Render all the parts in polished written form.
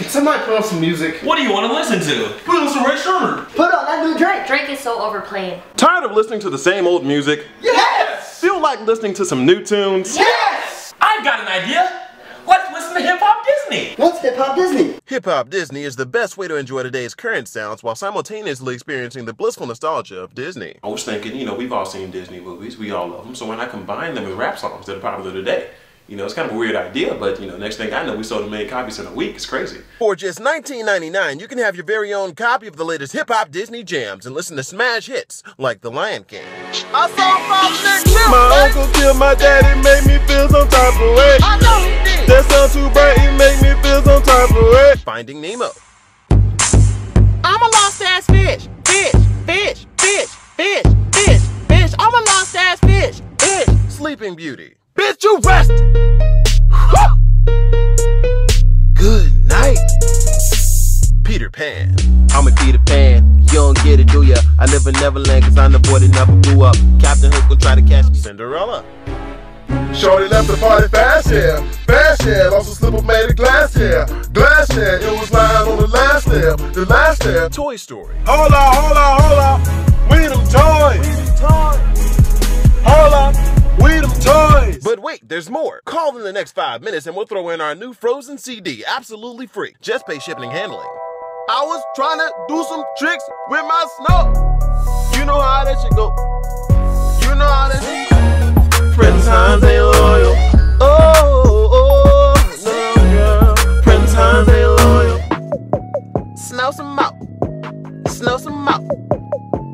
Can somebody put on some music? What do you want to listen to? Put on some Ray Sherman. Put on that new Drake. Drake is so overplayed. Tired of listening to the same old music? Yes! Feel like listening to some new tunes? Yes! I've got an idea. Let's listen to Hip Hop Disney. What's Hip Hop Disney? Hip Hop Disney is the best way to enjoy today's current sounds while simultaneously experiencing the blissful nostalgia of Disney. I was thinking, you know, we've all seen Disney movies, we all love them, so why not combine them with rap songs that are popular today? You know, it's kind of a weird idea, but you know, next thing I know, we sold 1 million copies in a week. It's crazy. For just $19.99, you can have your very own copy of the latest Hip Hop Disney jams and listen to smash hits like The Lion King. I saw My uncle killed my daddy, made me feel some type of way. I know he did. That sound too bright, it make me feel some type of way. Finding Nemo. I'm a lost ass fish. Fish, fish, fish, fish, fish, fish. I'm a lost ass fish. Fish. Sleeping Beauty. Bitch, you rested. Good night. Peter Pan. I'm a Peter Pan, you don't get it, do ya? I live in Neverland cause I'm the boy that never blew up. Captain Hook will try to catch me. Cinderella. Shorty left the party fast hair, also slip up made a glass hair, it was lying on the last step, Toy Story. Hold on, we them toys, hold on, we them toys. But wait, there's more. Call in the next 5 minutes and we'll throw in our new Frozen CD, absolutely free. Just pay shipping and handling. I was trying to do some tricks with my snow. You know how that shit go. You know how that shit go. Friends times ain't loyal. Oh, no, girl. Friends times ain't loyal. Snow some out. Snow some out.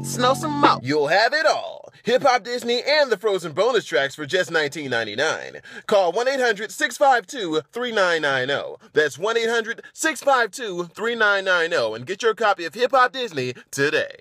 Snow some out. You'll have it all. Hip Hop Disney and the Frozen bonus tracks for just $19.99. Call 1-800-652-3990. That's 1-800-652-3990 and get your copy of Hip Hop Disney today.